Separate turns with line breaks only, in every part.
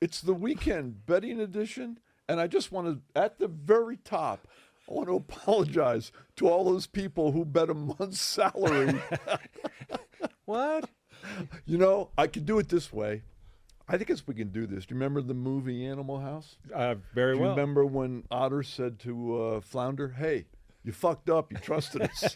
It's the weekend betting edition, and I just want to, at the very top, I want to apologize to all those people who bet a month's salary.
What?
You know, I could do it this way. I think we can do this. Do you remember the movie Animal House?
Very
Do you
well.
remember when Otter said to Flounder, hey, you fucked up. You trusted us.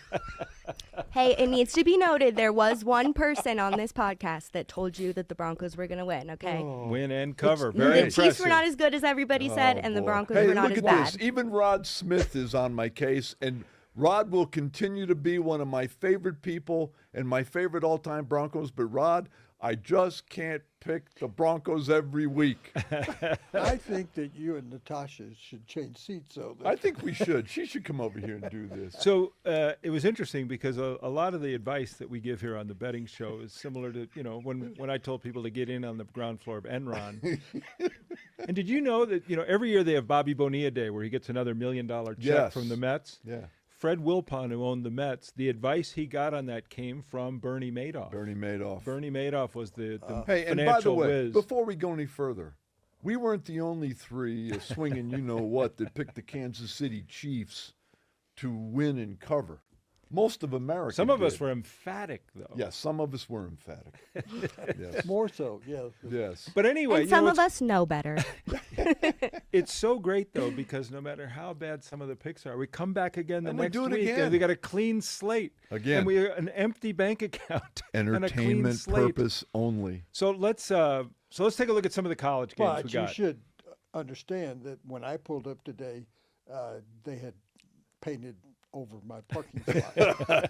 Hey, it needs to be noted there was one person on this podcast that told you that the Broncos were going to win, okay?
Win and cover.
The
Very impressive.
Chiefs were not as good as everybody said, and the
Boy.
Broncos
Hey,
were not
look
as
at
bad.
this. Even Rod Smith is on my case, and Rod will continue to be one of my favorite people and my favorite all-time Broncos. But, Rod, I just can't pick the Broncos every week.
I think that you and Natasha should change seats, though.
I think we should. She should come over here and do this.
So it was interesting because a lot of the advice that we give here on the betting show is similar to, when I told people to get in on the ground floor of Enron. And did you know that, every year they have Bobby Bonilla Day where he gets another $1 million check
Yes.
from the Mets?
Yeah.
Fred Wilpon, who owned the Mets, the advice he got on that came from Bernie Madoff.
Bernie Madoff.
Bernie Madoff was the
Hey, and by the
financial
way,
whiz.
before we go any further, we weren't the only three swinging you-know-what that picked the Kansas City Chiefs to win and cover. Most of America
Some of us
did.
were emphatic, though.
Yes, some of us were emphatic. Yes.
More so, yes.
Yes.
But anyway,
And some of us know better.
it's so great, though, because no matter how bad some of the picks are, we come back again the
And we
next
do it
week,
again.
and we got a clean slate.
Again.
And we an empty bank account and a clean
Entertainment
slate.
purpose only.
So let's take a look at some of the college games we
But you
got.
should understand that when I pulled up today, they had painted over my parking spot.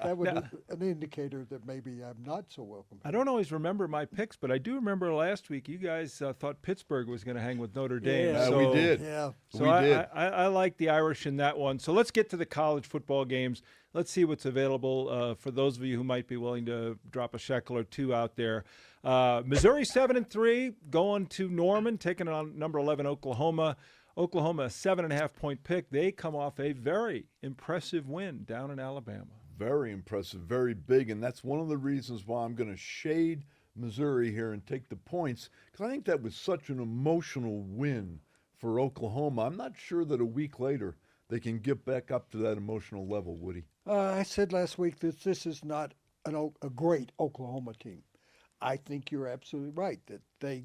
That was an indicator that maybe I'm not so welcome.
I don't always remember my picks, but I do remember last week you guys thought Pittsburgh was going to hang with Notre Dame.
Yeah,
we
So-
did.
Yeah.
So
We did.
I like the Irish in that one. So let's get to the college football games. Let's see what's available for those of you who might be willing to drop a shekel or two out there. Missouri 7-3 going to Norman, taking on number 11 Oklahoma. Oklahoma, a 7.5-point pick. They come off a very impressive win down in Alabama.
Very impressive, very big, and that's one of the reasons why I'm going to shade Missouri here and take the points, because I think that was such an emotional win for Oklahoma. I'm not sure that a week later they can get back up to that emotional level, Woody.
I said last week that this is not a great Oklahoma team. I think you're absolutely right that they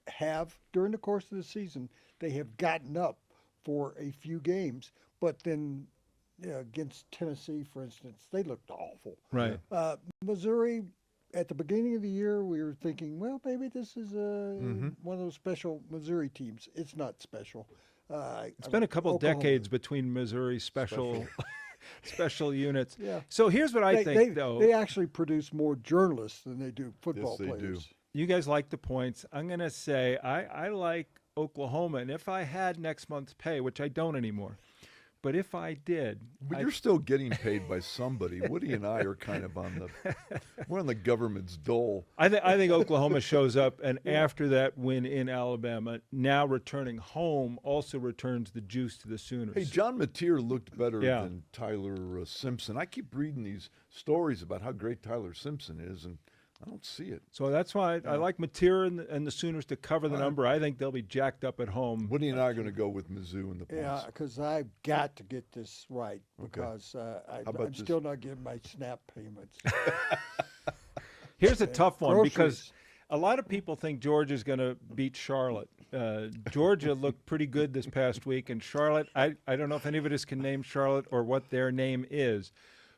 have, during the course of the season, they have gotten up for a few games, but then against Tennessee, for instance, they looked awful.
Right.
Missouri, at the beginning of the year, we were thinking, well, maybe this is one of those special Missouri teams. It's not special.
It's been a couple
Oklahoma.
decades between Missouri special units.
Yeah.
So here's what I think, though.
They actually produce more journalists than they do football
Yes, they
players.
do.
You guys like the points. I'm going to say I like Oklahoma. And if I had next month's pay, which I don't anymore, but if I did.
But you're still getting paid by somebody. Woody and I are kind of we're on the government's dole.
I think Oklahoma shows up, and after that win in Alabama, now returning home also returns the juice to the Sooners.
Hey, John Mateer looked better
Yeah.
than Tyler Simpson. I keep reading these stories about how great Tyler Simpson is, and I don't see it.
So that's why I like Mateer and the Sooners to cover the number. I think they'll be jacked up at home.
Woody and I are going to go with Mizzou in the points.
Yeah, because I've got to get this right because
about
I'm
this?
still not getting my SNAP payments.
Here's a tough one
Groceries.
because a lot of people think Georgia's going to beat Charlotte. Georgia looked pretty good this past week, and Charlotte, I don't know if any of us can name Charlotte or what their name is.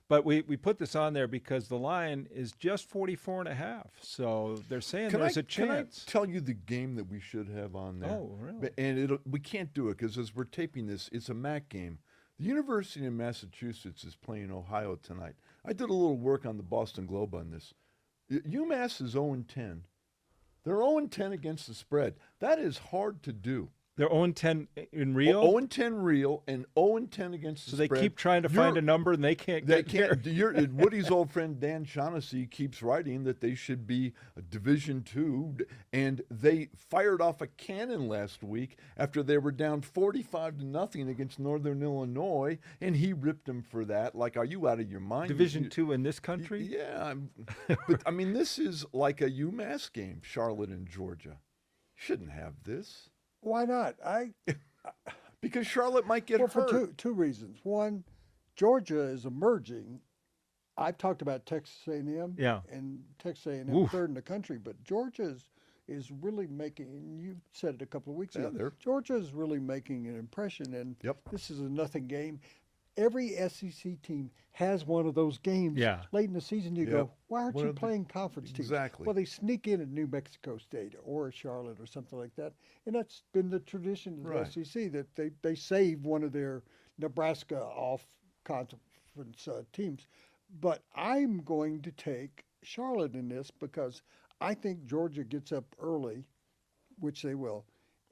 But we put this on there because the line is just 44.5. So they're saying there's a chance.
Can I tell you the game that we should have on there?
Oh, really?
And we can't do it because as we're taping this, it's a MAC game. The University of Massachusetts is playing Ohio tonight. I did a little work on the Boston Globe on this. UMass is 0-10. They're 0-10 against the spread. That is hard to do.
They're 0-10 in Rio?
0-10 real and 0-10 against the
So they
spread.
keep trying to find a number and they can't get there.
Woody's old friend Dan Shaughnessy keeps writing that they should be a Division II, and they fired off a cannon last week after they were down 45-0 against Northern Illinois, and he ripped them for that. Like, are you out of your mind?
Division II in this country?
Yeah, but I mean, this is like a UMass game, Charlotte and Georgia. shouldn't have this.
Why not?
Because Charlotte might get
Well,
hurt.
for two reasons. One, Georgia is emerging. I've talked about Texas A&M.
Yeah.
And Texas A&M
Oof.
third in the country, but Georgia is really making. And you said it a couple of weeks
Yeah,
ago. Georgia is really making an impression, and
Yep.
this is a nothing game. Every SEC team has one of those games late in the season. You
Yep.
go, why aren't
What
you
are the-
playing conference teams?
Exactly.
Well, they sneak in at New Mexico State or Charlotte or something like that. And that's been the tradition of the
Right.
SEC, that they save one of their Nebraska off conference teams. But I'm going to take Charlotte in this because I think Georgia gets up early, which they will,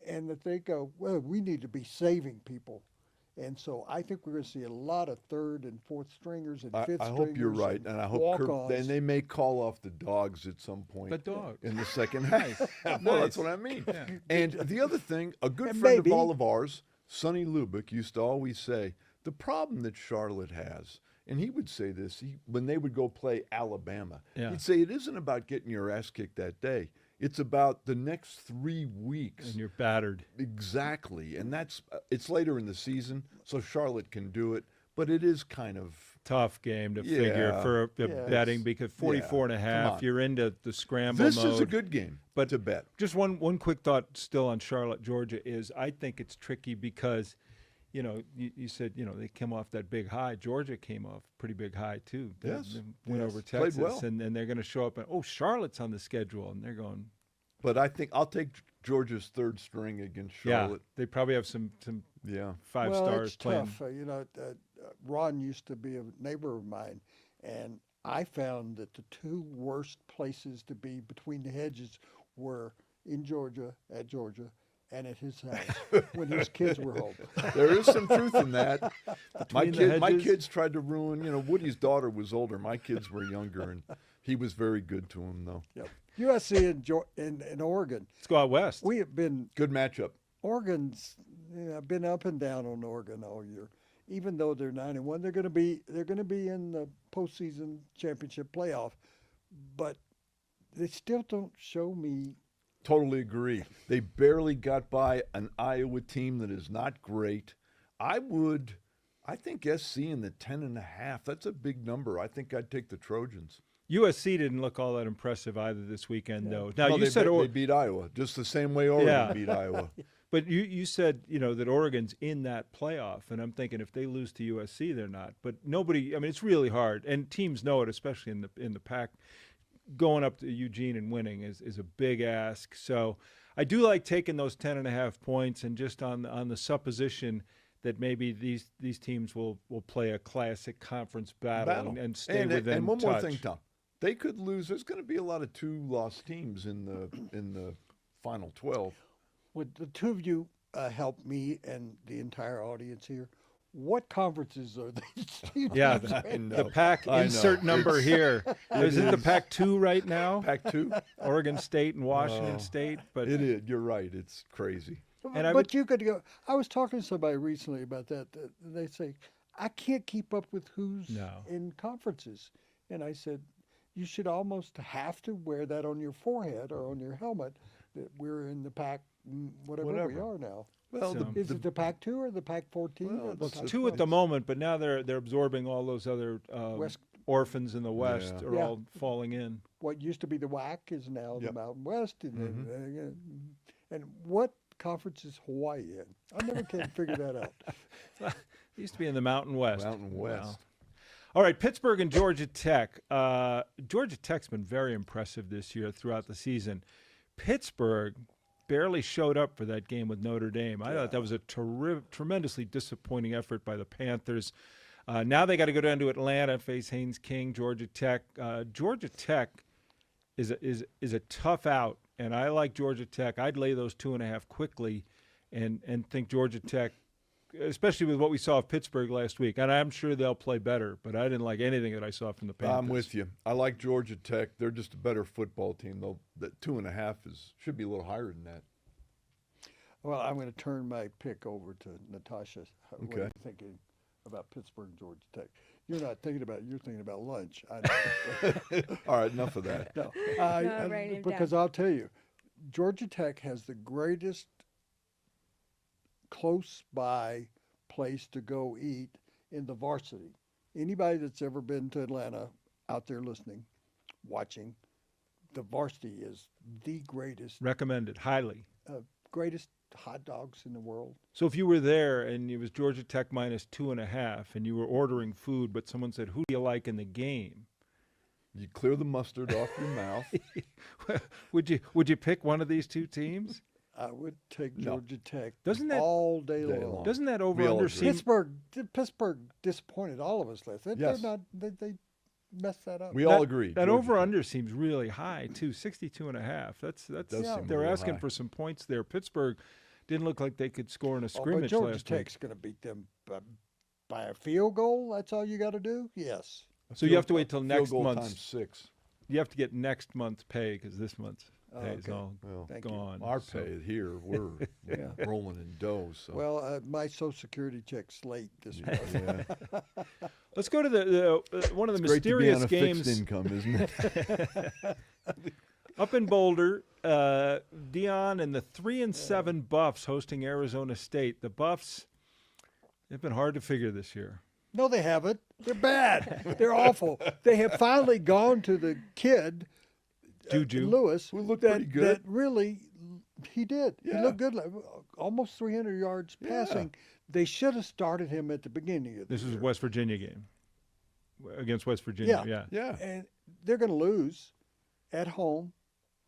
and that they go, well, we need to be saving people. And so I think we're going to see a lot of third and fourth stringers and fifth
I
stringers.
hope you're right, and I hope
walk-ons.
and they may call off the dogs at some point.
The dogs.
In the second half. Well, that's what I mean.
Yeah.
And the other thing, a good
And
friend
maybe-
of all of ours, Sonny Lubick, used to always say, the problem that Charlotte has, and he would say this when they would go play Alabama,
Yeah.
he'd say, it isn't about getting your ass kicked that day. It's about the next 3 weeks.
And you're battered.
Exactly. And it's later in the season, so Charlotte can do it, but it is kind of
Tough game to figure
Yeah.
for
Yeah.
betting because 44 and a
Come
half,
on.
you're into the scramble
this
mode.
is a good game
But
to bet.
Just one quick thought still on Charlotte, Georgia is I think it's tricky because, you said, they came off that big high. Georgia came off pretty big high too.
Yes.
They went
Yes.
over
Played
Texas
well.
and they're going to show up and, Charlotte's on the schedule and they're going.
But I think I'll take Georgia's third string against Charlotte.
Yeah, they probably have some
Yeah.
five
well,
stars
it's
playing.
tough. Ron used to be a neighbor of mine, and I found that the two worst places to be between the hedges were in Georgia, at Georgia, and at his house when his kids were home.
There is some truth in that. My
Between the hedges.
kids tried to ruin, Woody's daughter was older. My kids were younger, and he was very good to him, though.
Yep. USC in Oregon.
Let's go out west.
We have been
Good matchup.
Oregon's. I've been up and down on Oregon all year. Even though they're 9-1, they're going to be in the postseason championship playoff, but they still don't show me.
Totally agree. They barely got by an Iowa team that is not great. I think SC in the 10.5. That's a big number. I think I'd take the Trojans.
USC didn't look all that impressive either this weekend, though. Now,
No,
you said
they beat Iowa, just the same way Oregon
Yeah.
beat Iowa.
But you said, that Oregon's in that playoff, and I'm thinking if they lose to USC, they're not. But nobody, it's really hard, and teams know it, especially in the Pac. Going up to Eugene and winning is a big ask. So I do like taking those 10.5 points, and just on the supposition that maybe these teams will play a classic conference battle. And stay within
And one more
touch.
thing, Tom. They could lose. There's going to be a lot of 2-loss teams in the final 12.
Would the two of you help me and the entire audience here? What conferences are these teams?
Yeah,
I
the
know.
Pac
I know.
insert number here. Is it the Pac-2 right now?
Pac-2?
Oregon State and Washington State, but
It is. You're right. It's crazy.
And I
but
would-
you could go. I was talking to somebody recently about that. They say, I can't keep up with who's
No.
in conferences. And I said, you should almost have to wear that on your forehead or on your helmet that we're in the Pac, whatever we
Whatever.
are now.
Well,
So-
Is it the Pac-2 or the Pac-14?
Well,
or the
it's
Well, two at the
Pac-12?
moment, but now they're absorbing all those other
West-
orphans in the West
Yeah.
are
Yeah.
all falling in.
What used to be the WAC is now the
Yep.
Mountain West. And what conference is Hawaii in? I never can figure that out.
It used to be in the Mountain West.
Mountain West.
Wow. All right, Pittsburgh and Georgia Tech. Georgia Tech's been very impressive this year throughout the season. Pittsburgh barely showed up for that game with Notre Dame. I thought that was a tremendously disappointing effort by the Panthers. Now they got to go down to Atlanta, face Haynes King, Georgia Tech. Georgia Tech is a tough out, and I like Georgia Tech. I'd lay those 2.5 quickly, and think Georgia Tech, especially with what we saw of Pittsburgh last week. And I'm sure they'll play better, but I didn't like anything that I saw from the Panthers.
I'm with you. I like Georgia Tech. They're just a better football team, though. That 2.5 should be a little higher than that.
Well, I'm going to turn my pick over to Natasha. What are
Okay.
you thinking about Pittsburgh and Georgia Tech? You're not thinking about it. You're thinking about lunch. I know.
All right, enough of that.
No,
writing it
because I'll tell you, Georgia Tech has the greatest close by place to go eat in the varsity. Anybody that's ever been to Atlanta out there listening, watching, the varsity is the greatest,
Recommended highly.
greatest hot dogs in the world.
So if you were there and it was Georgia Tech -2.5 and you were ordering food, but someone said, "Who do you like in the game?"
You clear the mustard off your mouth.
would you pick one of these two teams?
I would take
No.
Georgia Tech
Doesn't that-
all day
Day
long.
long.
Doesn't that
We all
over/under
agree.
seem
Pittsburgh disappointed all of us last night.
Yes.
They messed that up.
We all agree.
That
Georgia
over/under seems really high too, 62.5. That's
Does
seem
they're
really
asking
high.
for some points there. Pittsburgh didn't look like they could score in a
But
scrimmage
Georgia
last week.
Tech's going to beat them by a field goal. That's all you got to do. Yes.
A
So you
field-
have to wait till
field
next
goal
month's-
times 6.
You have to get next month's pay because this month's pay is
Okay.
all
Well,
Thank you.
gone.
our
So-
pay here, we're
Yeah.
rolling in dough. So
Well, my Social Security check's late this week.
yeah.
Let's go to the one of the
It's great to be on
mysterious
a
games
fixed income, isn't it?
up in Boulder. Dion and the 3-7 Buffs hosting Arizona State. The Buffs, they've been hard to figure this year.
No, they haven't. They're bad. They're awful. They have finally gone to the kid,
Juju.
Lewis,
Who looked
that,
pretty good.
that really, he did. He
Yeah.
looked good, like, almost 300 yards
Yeah.
passing. They should have started him at the beginning of the
This is
year.
West Virginia game against West Virginia.
Yeah.
Yeah.
Yeah.
And they're going to lose at home.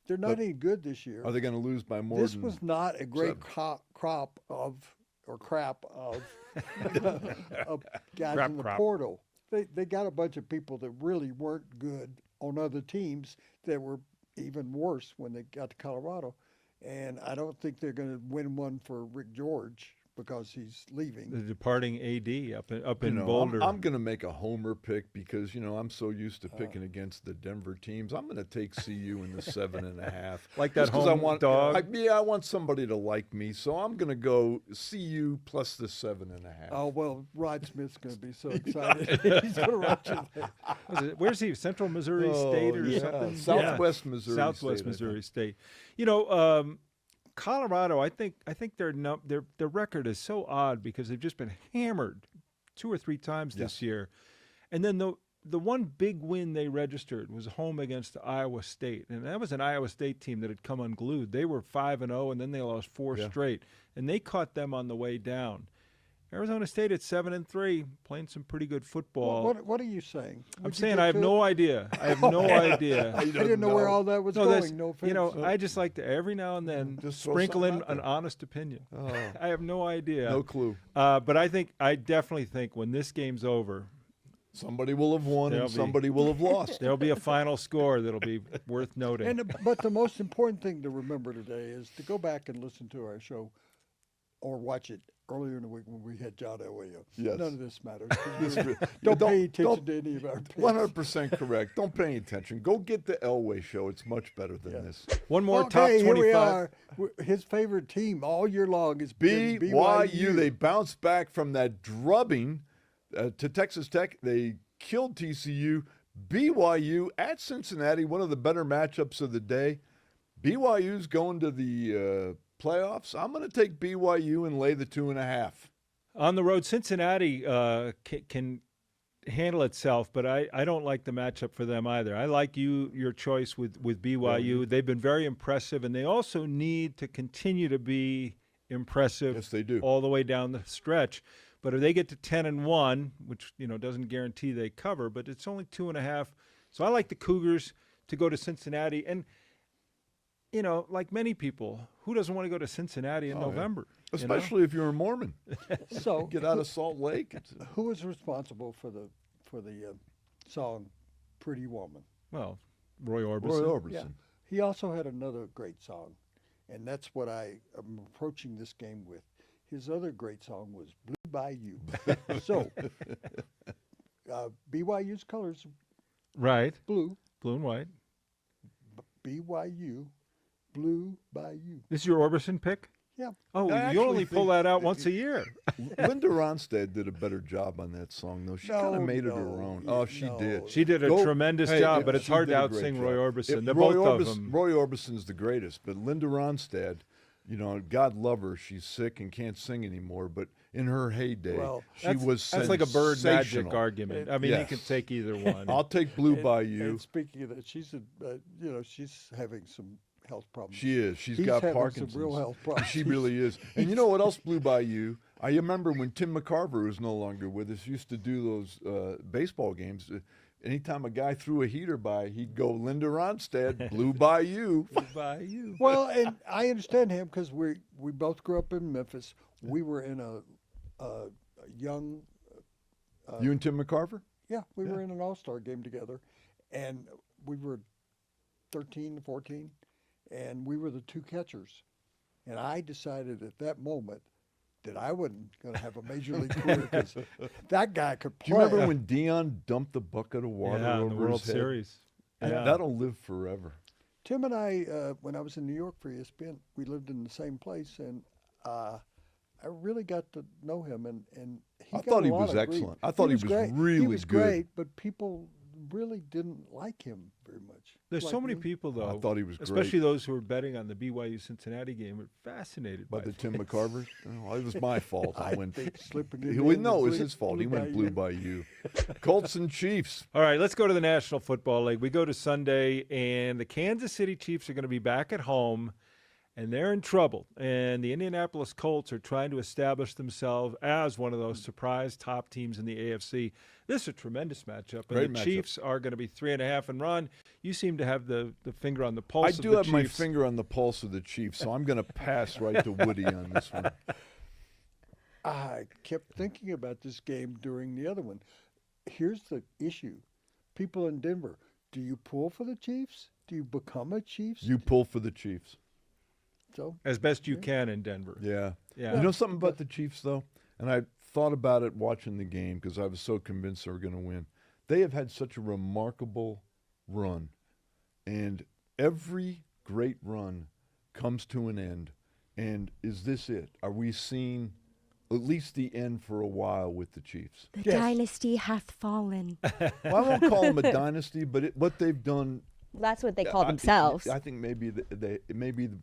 They're not
But
any good this year.
Are they going to lose by more
This
than
was not a great
7?
crop of guys
Crap
in the
crop.
portal. They got a bunch of people that really weren't good on other teams that were even worse when they got to Colorado. And I don't think they're going to win one for Rick George because he's leaving.
The departing AD up
You
in
know,
Boulder.
I'm going to make a homer pick because, I'm so used to picking against the Denver teams. I'm going to take CU in the 7.5.
Like that
Just 'cause
home dog?
I want somebody to like me, so I'm going to go CU plus the 7.5.
Oh, well, Rod Smith's going to be so excited. He's going to watch it.
Where's he? Central Missouri State or
yeah.
something?
Southwest Missouri
Southwest
State, I
Missouri
think.
State. Colorado, I think their record is so odd because they've just been hammered 2 or 3 times this
Yes.
year. And then the one big win they registered was home against Iowa State. And that was an Iowa State team that had come unglued. They were 5-0 and then they lost 4
Yeah.
straight. And they caught them on the way down. Arizona State at 7-3, playing some pretty good football.
What are you saying?
I'm
Would you
saying
get
I have
to
no
it?
idea. I have no idea.
I didn't know where all that was
No, that's,
going. No offense.
I just like to every now and then
Just throw
sprinkle in
something out
an
there.
honest opinion.
Oh,
I have no idea.
no clue.
But I definitely think when this game's over,
Somebody will have won
There'll
and
be-
somebody will have lost.
there'll be a final score that'll be worth noting.
But the most important thing to remember today is to go back and listen to our show or watch it earlier in the week when we had John Elway up.
Yes.
None of this matters.
This re-
Don't
don't-
pay attention
don't-
to any of our picks.
100% correct. Don't pay any attention. Go get the Elway show. It's much better than
Yeah.
this.
One more top
Okay, here we
25.
are. His favorite team all year long is been
BYU. They bounced back from that drubbing to Texas Tech. They killed TCU. BYU at Cincinnati, one of the better matchups of the day. BYU's going to the playoffs. I'm going to take BYU and lay the 2.5.
On the road, Cincinnati can handle itself, but I don't like the matchup for them either. I like your choice with BYU. They've been very impressive, and they also need to continue to be impressive
Yes, they do.
all the way down the stretch. But if they get to 10-1, which doesn't guarantee they cover, but it's only 2.5. So I like the Cougars to go to Cincinnati. And like many people, who doesn't want to go to Cincinnati in
Oh, yeah.
November?
Especially if you're a Mormon.
So
Get out of Salt Lake.
who is responsible for the song "Pretty Woman"?
Well, Roy Orbison.
Roy Orbison.
Yeah. He also had another great song, and that's what I am approaching this game with. His other great song was "Blue Bayou." So BYU's colors
Right.
blue.
Blue and white.
BYU, Blue Bayou.
This is your Orbison pick?
Yeah.
Oh,
I
you only
actually
pull
think
that out once a year.
Linda Ronstadt did a better job on that song, though. She kind of made it her own. Oh, she did.
She did a tremendous job, but it's
she
hard to
did a great
outsing Roy
job.
Orbison.
It-
They're
Roy
both of
Orbison,
them.
Roy Orbison's the greatest, but Linda Ronstadt, God love her. She's sick and can't sing anymore, but in her heyday,
Well,
she was
That's like a bird magic
sensational.
argument. I mean,
Yes.
you can take either one.
I'll take Blue
And-
Bayou.
And speaking of that, she's she's having some health problems.
She is. She's
He's
got
having
Parkinson's.
some real health problems.
She really is. And you know what else blew by you? I remember when Tim McCarver, who's no longer with us, used to do those baseball games. Anytime a guy threw a heater by, he'd go, Linda Ronstadt, blew by you.
By you.
Well, and I understand him because we both grew up in Memphis. We were in a young
You and Tim McCarver?
we were in an all-star game together, and we were 13, 14, and we were the two catchers. And I decided at that moment that I wasn't going to have a major league career because that guy could
Do
play.
you remember when Dion dumped a bucket of water
Yeah,
over
in the World
his head?
Series.
And
Yeah.
that'll live forever.
Tim and I, when I was in New York for ESPN, we lived in the same place, and I really got to know him. And he
I
got
thought
a
he
lot
was
of grief.
excellent. I thought he was
great.
really
He was
good.
great, but people really didn't like him very much.
There's
Like
so many
me.
people, though.
I thought he was great.
Especially those who were betting on the BYU Cincinnati game were fascinated
By
by
the
this.
Tim McCarver? Oh, it was my fault. I went.
think slipping it
No, it
in
was
the
his fault. He
blue
went
by
blue
you.
by you. Colts and Chiefs.
All right, let's go to the National Football League. We go to Sunday, and the Kansas City Chiefs are going to be back at home, and they're in trouble. And the Indianapolis Colts are trying to establish themselves as one of those surprise top teams in the AFC. This is a tremendous matchup, and
Great
the
matchup.
Chiefs are going to be 3.5 and run. You seem to have the finger on the pulse
I
of
do
the
have my
Chiefs.
finger on the pulse of the Chiefs, so I'm going to pass right to Woody on this one.
I kept thinking about this game during the other one. Here's the issue. People in Denver, do you pull for the Chiefs? Do you become a Chiefs?
You pull for the Chiefs.
So
As best you can in Denver.
Yeah.
Yeah.
You know something about the Chiefs, though? And I thought about it watching the game because I was so convinced they were going to win. They have had such a remarkable run. And every great run comes to an end. And is this it? Are we seeing at least the end for a while with the Chiefs?
The
Yes.
dynasty hath fallen.
Well, I won't call them a dynasty, but what they've done.
That's what they call themselves.
I think maybe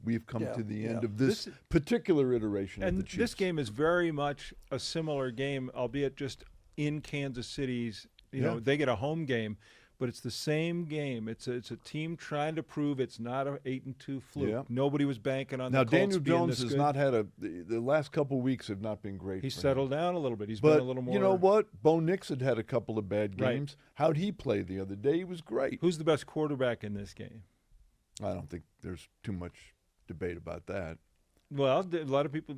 we've come
Yeah,
to the end
yeah.
of this particular iteration of
And
the Chiefs.
this game is very much a similar game, albeit just in Kansas City's. You know,
Yeah.
they get a home game, but it's the same game. It's a team trying to prove it's not an 8-2 fluke.
Yeah.
Nobody was banking on
Now,
the Colts
Daniel
being
Jones
this
has
good.
not had the last couple of weeks have not been great.
He's
for him.
settled down a little bit. He's
But
been a little more.
you know what? Bo Nix had a couple of bad
Right.
games. How'd he play the other day? He was great.
Who's the best quarterback in this game?
I don't think there's too much debate about that.
Well, a lot of people,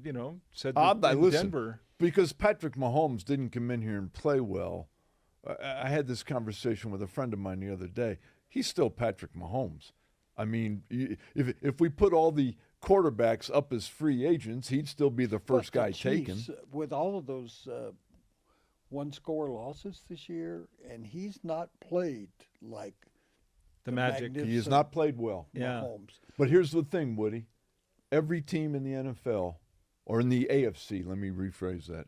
said
I
that in
listen,
Denver.
because Patrick Mahomes didn't come in here and play well. I had this conversation with a friend of mine the other day. He's still Patrick Mahomes. I mean, if we put all the quarterbacks up as free agents, he'd still be the first
But the
guy taken.
Chiefs, with all of those one-score losses this year, and he's not played like
The Magic.
magnificent
He has not played well.
Yeah.
Mahomes.
But here's the thing, Woody. Every team in the NFL, or in the AFC, let me rephrase that,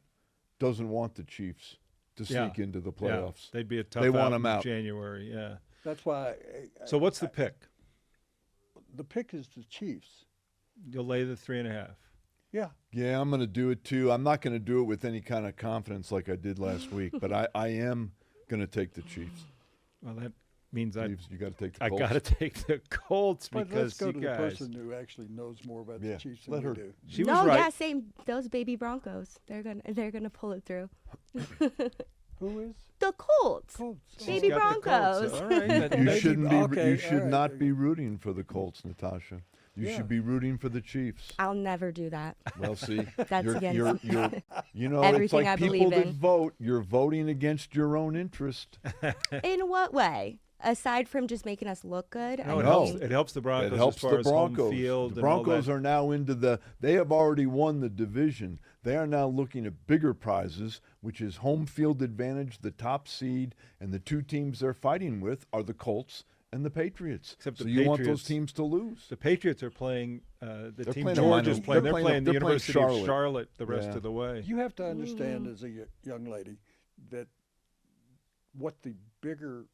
doesn't want the Chiefs to
Yeah.
sneak into the
Yeah,
playoffs.
they'd be a tough
They want
out
them
in
out.
January. Yeah.
That's why
So what's the pick?
the pick is the Chiefs.
You'll lay the 3.5.
Yeah.
Yeah, I'm going to do it too. I'm not going to do it with any kind of confidence like I did last week, but I am going to take the Chiefs.
Well, that means
Chiefs, you got to take the
I
Colts.
got to take the Colts
But
because
let's go
you
to
guys.
the person who actually knows more about
Yeah,
the Chiefs
let
than
her-
we do.
She was
no,
right.
yeah, same. Those baby Broncos. They're gonna pull it through.
Who is?
The Colts.
Colts.
She's
Baby
got the Colts.
Broncos.
All right. that-
You
Maybe-
shouldn't be.
okay,
You should
all right.
not be rooting for the Colts, Natasha. You
Yeah.
should be rooting for the Chiefs.
I'll never do that.
Well, see,
That's against
you know, it's
everything
like
I
people
believe
that
in.
vote. You're voting against your own interest.
In what way? Aside from just making us look good,
No, it
No.
helps. It helps the Broncos
It helps
as far
the
as
Broncos.
home field
The
and all
Broncos
that.
are now into they have already won the division. They are now looking at bigger prizes, which is home field advantage, the top seed, and the two teams they're fighting with are the Colts and the Patriots.
Except
so
the
you want those
Patriots-
teams to lose.
The Patriots are playing the team
playing
George
a
is
minor-
playing.
they're
They're
playing-
playing the
they're playing
University of
Charlotte.
Charlotte the rest
Yeah.
of the way.
You have to understand as a young lady that what the bigger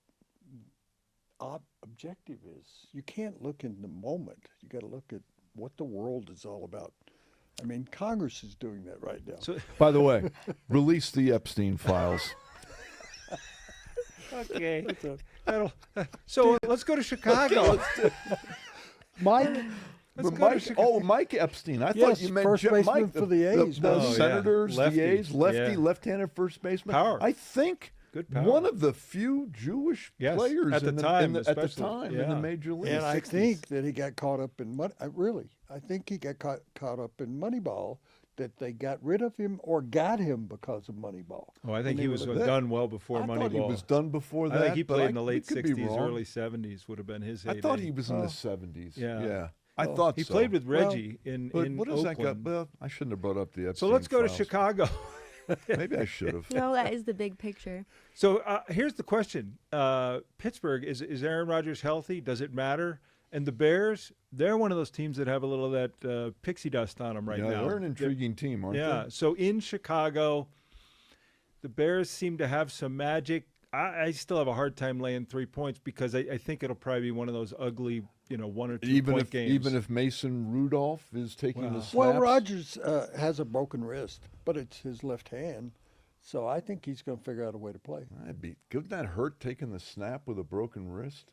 objective is. You can't look in the moment. You got to look at what the world is all about. I mean, Congress is doing that right now.
So
By the way, release the Epstein files.
okay. So let's go to Chicago.
Mike,
Let's
But
go to
Mike,
Chicago.
Mike Epstein. I
Yes,
thought you meant
first
Mike,
baseman for the A's,
the
wasn't
he?
Senators,
Oh, yeah.
the A's, lefty,
Yeah.
left-handed first baseman.
Power.
I think
Good power.
one of the few Jewish
Yes,
players
at the
in
time,
at the
especially.
time in
Yeah.
the major league.
and I
60s.
think that he got caught up in I think he got caught up in Moneyball. That they got rid of him or got him because of Moneyball.
Oh, I think
they
he
were
was
looking-
done well before
I
Moneyball.
thought he was done before that.
I think he
but
played in the
we
late
could be
60s,
wrong.
early 70s would have been his heyday.
I thought he was in the 70s.
Yeah.
I
Oh.
thause
He
so.
played with
Well,
Reggie in
But what does that
Oakland.
got? Well, I shouldn't have brought up the Epstein
So let's go to
files.
Chicago.
Maybe I should have.
No, that is the big picture.
So here's the question: Pittsburgh is Aaron Rodgers healthy? Does it matter? And the Bears, they're one of those teams that have a little of that pixie dust on them right
yeah,
now.
they're an intriguing team, aren't
Yeah.
they?
So in Chicago, the Bears seem to have some magic. I still have a hard time laying 3 points because I think it'll probably be one of those ugly, 1 or 2
Even
point
if
games.
even if Mason Rudolph is taking the snaps.
Well, Rogers has a broken wrist, but it's his left hand, so I think he's going to figure out a way to play.
Couldn't that hurt taking the snap with a broken wrist?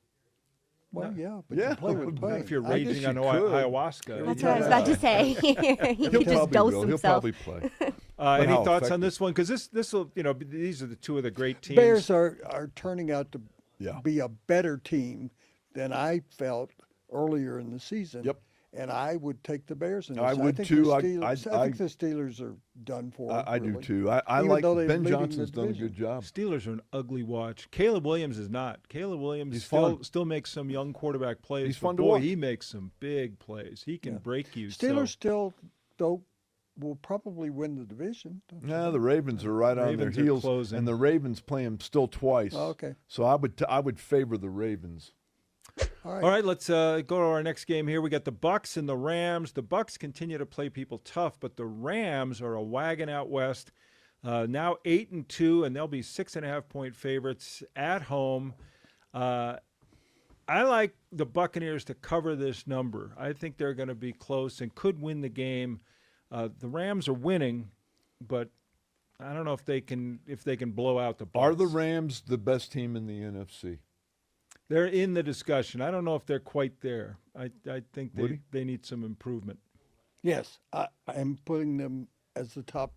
Well,
No.
yeah, but
Yeah,
you play with pain.
if you're
I guess
raging
you
on
could.
ayahuasca.
That's what I was about to say. he
He'll
could just
probably
dose
will.
himself.
He'll probably play. But
Any
how
thoughts on
effective?
this one? Because this will, these are the two of the great teams.
Bears are turning out to
Yeah.
be a better team than I felt earlier in the season.
Yep.
And I would take the Bears in this.
I would
think
too.
The
I-
Steelers,
I-
think the Steelers are done for.
I do
really.
too. I
Even
like
though they're
Ben
leading the
Johnson's done a
division.
good job.
Steelers are an ugly watch. Caleb Williams is not. Caleb Williams
He's
still
fun.
still makes some young quarterback plays.
He's
but
fun to
boy,
watch.
he makes some big plays. He can
Yeah.
break you.
Steelers
So
still, though, will probably win the division. don't you
Yeah,
think?
the Ravens are right on their
Ravens are
heels,
closing.
and the Ravens play them still twice.
Oh, okay.
So I would favor the Ravens.
All right.
all right, let's go to our next game here. We got the Bucks and the Rams. The Bucks continue to play people tough, but the Rams are a wagon out west. Now 8-2, and they'll be 6.5-point favorites at home. I like the Buccaneers to cover this number. I think they're going to be close and could win the game. The Rams are winning, but I don't know if they can blow out the Bucks.
Are the Rams the best team in the NFC?
They're in the discussion. I don't know if they're quite there. I think
Woody?
they need some improvement.
Yes, I am putting them as the top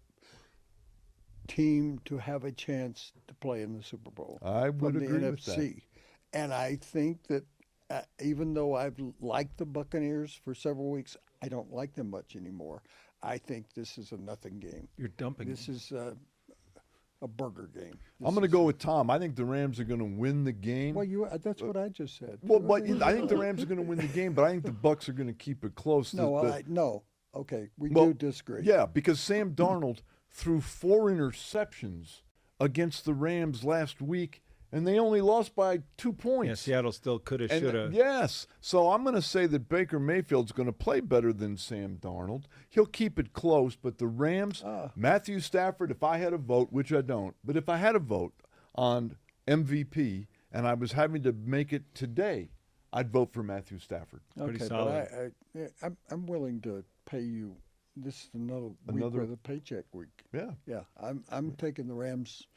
team to have a chance to play in the Super Bowl.
I would
from the
agree with that.
NFC. And I think that even though I've liked the Buccaneers for several weeks, I don't like them much anymore. I think this is a nothing game.
You're dumping.
This is a burger game.
I'm going to go with Tom. I think the Rams are going to win the game.
Well, that's what I just said.
Well, but I think the Rams are going to win the game, but I think the Bucks are going to keep it close.
No. Okay, we
Well,
do disagree.
Yeah, because Sam Darnold threw 4 interceptions against the Rams last week, and they only lost by 2 points.
Yeah, Seattle still coulda,
And,
shoulda.
yes. So I'm going to say that Baker Mayfield's going to play better than Sam Darnold. He'll keep it close, but the Rams, Matthew Stafford, if I had a vote, which I don't, but if I had a vote on MVP and I was having to make it today, I'd vote for Matthew Stafford.
Pretty
Okay,
solid.
but I'm willing to pay you. This is another week with a paycheck week.
Yeah.
Yeah, I'm taking the Rams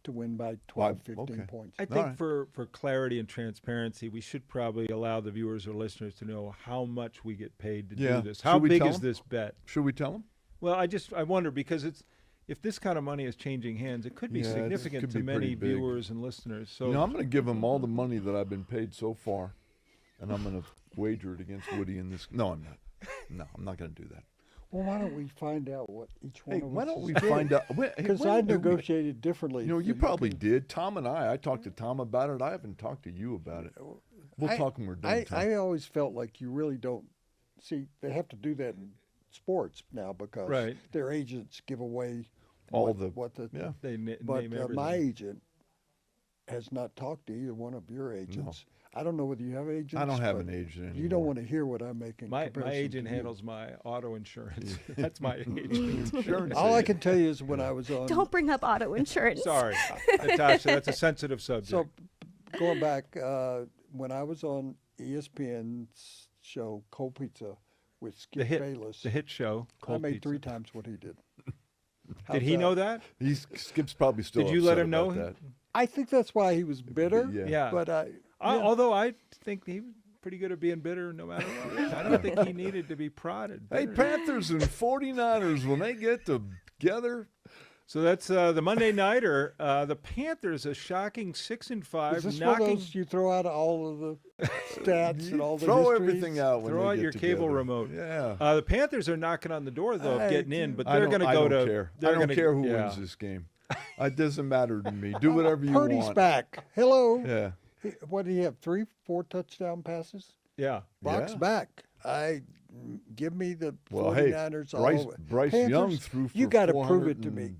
to win by 12, 15
okay.
points.
I
All
think
right.
for clarity and transparency, we should probably allow the viewers or listeners to know how much we get paid to
Yeah.
do this.
Should
How
we
big
tell
is
them?
this bet?
Should we tell them?
Well, I wonder because if this kind of money is changing hands, it could be
Yeah, it
significant
could
to
be
many
pretty big.
viewers and listeners. So
I'm going to give them all the money that I've been paid so far, and I'm going to wager it against Woody in this. No, I'm not. No, I'm not going to do that.
Well, why don't we find out what each one
Hey,
of
why
us
don't
is
we
getting?
find out?
Because I negotiated differently.
You know, you
so
probably
can-
did. Tom and I talked to Tom about it. I haven't talked to you about it. We'll talk when we're done. Tom.
I always felt like you really don't see. They have to do that in sports now because
Right.
their agents give away
All
what the.
yeah.
they
But
name everything.
my agent has not talked to either one of your agents. I don't know whether you have agents.
I don't have
but
an agent anymore.
You don't want to hear what I'm making.
My agent handles my auto insurance. That's my agent.
Insurance
All I
agent.
can tell you is when I was on.
Don't bring up auto insurance.
Sorry, Natasha, that's a sensitive subject.
So going back, when I was on ESPN's show Cold Pizza with Skip Bayless,
the hit show.
I
Cold
made
Pizza.
3 times what he did.
Did he know that?
Skip's probably still.
Did you let
upset
him know?
about that.
I think that's why he was bitter.
Yeah.
But
Although I think he was pretty good at being bitter no matter what. I don't think he needed to be prodded.
Hey, Panthers and 49ers, when they get together.
So that's the Monday Nighter. The Panthers, a shocking 6-5.
is this one of those you throw out all of the stats and all the
Throw
histories?
everything out when
Throw
they
out
get
your
together.
cable remote.
Yeah.
The Panthers are knocking on the door, though, of getting in, but
I
they're going to
don't-
go
I
to.
don't care. I don't care who wins this game. It doesn't matter to me. Do whatever you
Purdy's
want.
back. Hello.
Yeah.
What do you have? 3, 4 touchdown passes?
Yeah.
Brock's
Yeah.
back. Give me the
Well, hey,
49ers all
Bryce,
over.
Bryce
Panthers,
Young threw for
you got to
400
prove it to me.
and-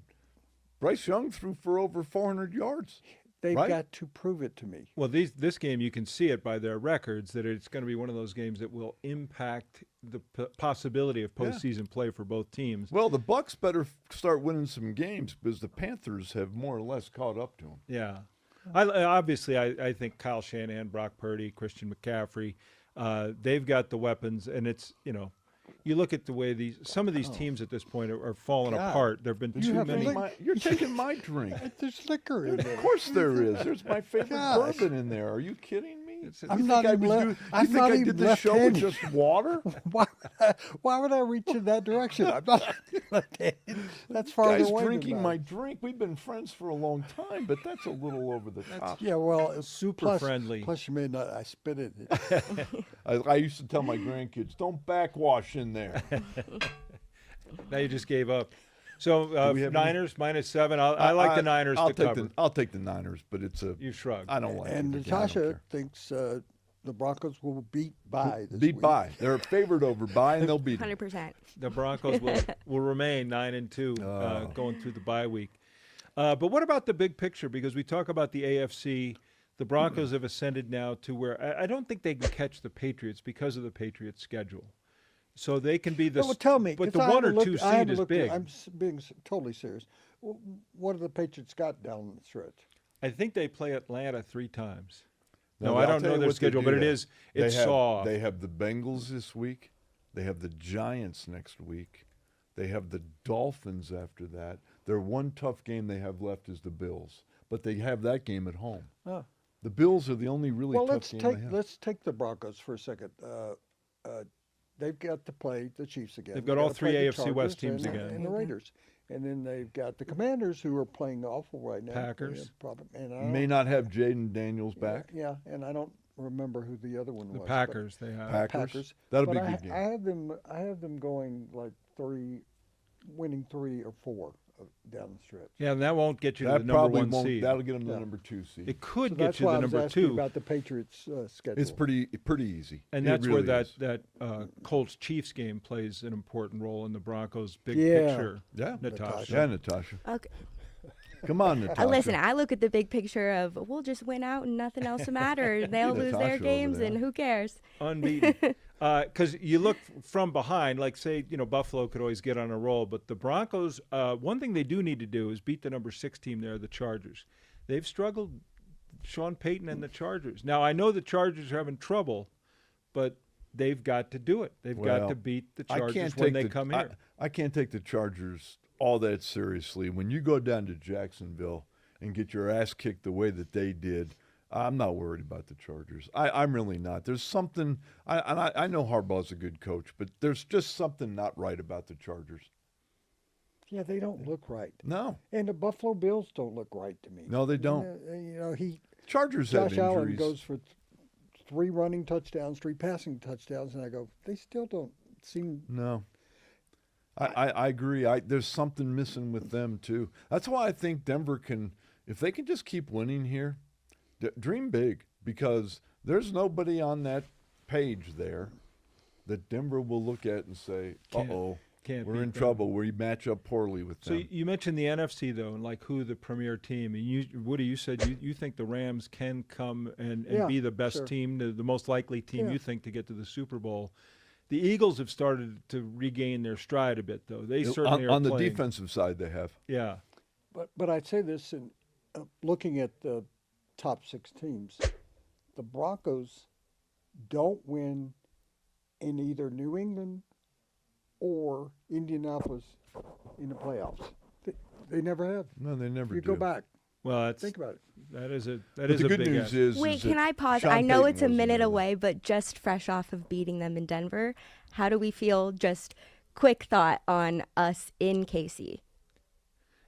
Bryce Young threw for over 400 yards.
They've
right?
got to prove it to me.
Well, this game, you can see it by their records that it's going to be one of those games that will impact the possibility of postseason play for both teams.
Well, the Bucks better start winning some games because the Panthers have more or less caught up to them.
Yeah. I think Kyle Shanahan, Brock Purdy, Christian McCaffrey, they've got the weapons, and it's, you look at the way some of these teams at this point are falling
God.
apart. There have been too
have
many.
You're taking my drink.
There's liquor in there.
Of course there is. There's my favorite
Gosh.
bourbon in there. Are you kidding me?
I'm not even
You
I'm
think
not
I
even
did this show with
left-handed.
just water?
Why would I reach in that direction? I'm not left-handed. That's farther
Guy's
away than
drinking
mine.
my drink. We've been friends for a long time, but that's a little over the top.
Yeah, well, it's
Super friendly.
Plus, you may not. I spit in it.
I used to tell my grandkids, don't backwash in there.
Now you just gave up. So
we have
Niners -7. I like the Niners
I'll
to
take
cover.
I'll take the Niners, but it's a.
You shrug.
I don't like
And
it. Again, I don't
Natasha
care.
thinks the Broncos will beat by this
Beat
week.
by. They're favored over by, and they'll beat them.
100%.
The Broncos will remain 9-2 going through the bye week. But what about the big picture? Because we talk about the AFC. The Broncos have ascended now to where I don't think they can catch the Patriots because of the Patriots' schedule. So they can be the.
Well, tell me,
but
'cause
the
I
1 or
haven't
2
looked- I
seed
haven't
is
looked at-
big.
I'm being totally serious. What have the Patriots got down the stretch?
I think they play Atlanta 3 times.
No,
No, I
I'll
don't
tell
know
you
their
what they
schedule,
do
but it
there.
is it's soft.
They have the Bengals this week. They have the Giants next week. They have the Dolphins after that. Their one tough game they have left is the Bills, but they have that game at home.
Oh.
The Bills are the only really
Well,
tough game they have.
let's take the Broncos for a second. They've got to play the Chiefs again.
They've got
They've
all
got to
3
play the
AFC West
Chargers
teams
and,
again.
and the Raiders, and then they've got the Commanders who are playing awful right now.
Packers.
And I
May
don't-
not have Jaden Daniels back.
Yeah, and I don't remember who the other one
The
was. but-
Packers, they have.
Packers. That'll
but
be a
I,
good game.
I have them going like winning 3 or 4 down the stretch.
Yeah, and that won't get you to
That
the number
probably
1
won't.
seed.
That'll get them the
Yeah.
number 2 seed.
It could
So
get
that's
you
why
the
I was
number
asking
2.
about the Patriots' schedule.
It's pretty easy.
And
It
that's where
really is.
that Colts Chiefs game plays an important role in the Broncos' big
Yeah.
picture.
Yeah.
Natasha.
Yeah, Natasha.
Okay.
Come on, Natasha.
Listen, I look at the big picture of we'll just win out and nothing else will matter. They'll lose
Natasha
their
over
games
there.
and who cares?
Unbeaten. Because you look from behind, like say, Buffalo could always get on a roll, but the Broncos, one thing they do need to do is beat the number 6 team there, the Chargers. They've struggled, Sean Payton and the Chargers. Now, I know the Chargers are having trouble, but they've got to do it. They've got
Well,
to beat the
I
Chargers
can't
when
take
they
the-
come here.
I can't take the Chargers all that seriously. When you go down to Jacksonville and get your ass kicked the way that they did, I'm not worried about the Chargers. I'm really not. There's something, I know Harbaugh's a good coach, but there's just something not right about the Chargers.
Yeah, they don't look right.
No,
And the Buffalo Bills don't look right to me.
no, they don't. Chargers have
Josh Allen
injuries.
goes for 3 running touchdowns, 3 passing touchdowns, and I go, they still don't seem.
No. I agree. There's something missing with them, too. That's why I think Denver can, if they can just keep winning here, dream big, because there's nobody on that page there that Denver will look at and say, uh-oh.
can't.
We're
beat
in
them.
trouble. We match up poorly with
So
them.
you mentioned the NFC though, and like who the premier team. And you, Woody, you said you think the Rams can come and
Yeah,
be the best
sure.
team, the most likely team
Yeah.
you think to get to the Super Bowl. The Eagles have started to regain their stride a bit, though. They certainly are
on the
playing.
defensive side, they have.
Yeah.
But I'd say this in looking at the top 6 teams, the Broncos don't win in either New England or Indianapolis in the playoffs. They never have.
No, they never
You
do.
go back,
Well, that's,
think about it.
that is a
But the
a
good
big
news
ask.
is
Wait,
that
can I pause?
Sean
I know
Payton
it's a
wasn't
minute
there.
away, but just fresh off of beating them in Denver, how do we feel? Just quick thought on us in KC.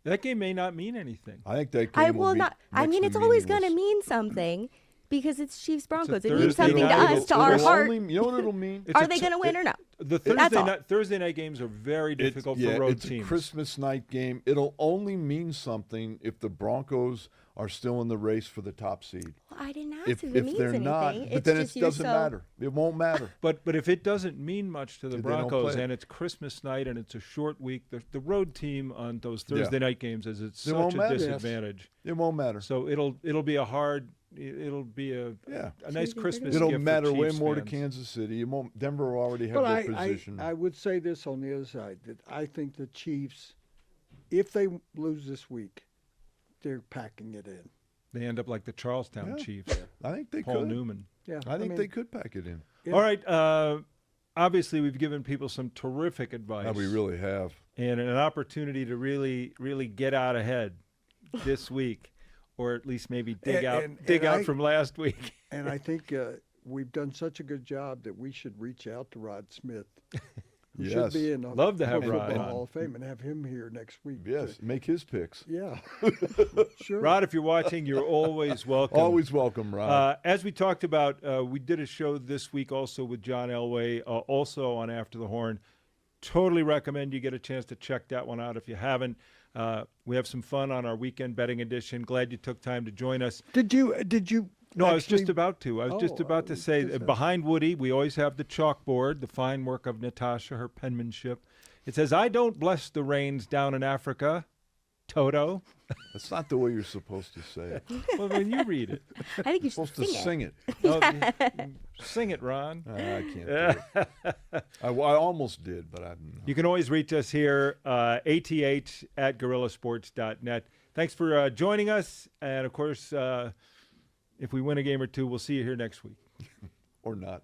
That game may not mean anything.
I think that game will be
I mean,
next
it's
to
always going to
meaningless.
mean something because it's Chiefs Broncos. It
Thursday
means something to
night.
us, to our
It'll
heart.
only- you know what it'll mean?
It's
Are
a
they
t-
going to win or no?
The
That's all.
Thursday night games are very difficult for road
it's
teams.
a Christmas night game. It'll only mean something if the Broncos are still in the race for the top seed.
Well, I didn't ask
If
if it means
they're
anything.
not,
It's
but then
just
it
you're
doesn't
so-
matter. It won't matter.
But if it doesn't mean much to the
They don't
Broncos
play.
and it's Christmas night and it's a short week, the road team on those
Yeah.
Thursday night games is at
It won't
such a
matter. Yes.
disadvantage.
It won't matter.
So it'll be a hard. It'll be a
Yeah.
nice Christmas.
It'll
gift for
matter way
Chiefs
more to
fans.
Kansas City. It won't. Denver will already have
But
their position.
I would say this on the other side, that I think the Chiefs, if they lose this week, they're packing it in.
They end up like the Charlestown
Yeah.
Chiefs.
I think they
Paul
could.
Newman.
Yeah,
I think
mean,
they could pack it in.
Yeah.
All right. Obviously, we've given people some terrific advice.
We really have.
And an opportunity to really get out ahead this week, or at least maybe dig out
I-
from last week.
And I think we've done such a good job that we should reach out to Rod Smith, who
Yes.
should be in the
Love to have
Pro
Rod
Football
on.
Hall of Fame, and have him here next week.
Yes. Make his picks.
Yeah. Sure.
Rod, if you're watching, you're always welcome.
Always welcome, Rod.
As we talked about, we did a show this week also with John Elway, also on After the Horn. Totally recommend you get a chance to check that one out if you haven't. We have some fun on our weekend betting edition. Glad you took time to join us.
Did you?
No, I was just
actually-
about to. I was just about to say,
just-
behind Woody, we always have the chalkboard, the fine work of Natasha, her penmanship. It says, "I don't bless the rains down in Africa, Toto."
That's not the way you're supposed to say it.
Well, when you read it,
I think you
You're
should
supposed to
sing it.
sing it.
sing it, Ron.
I can't do it. I almost did, but I didn't know.
You can always reach us here, ath@guerrillasports.net. Thanks for joining us. And, of course, if we win a game or two, we'll see you here next week.
Or not.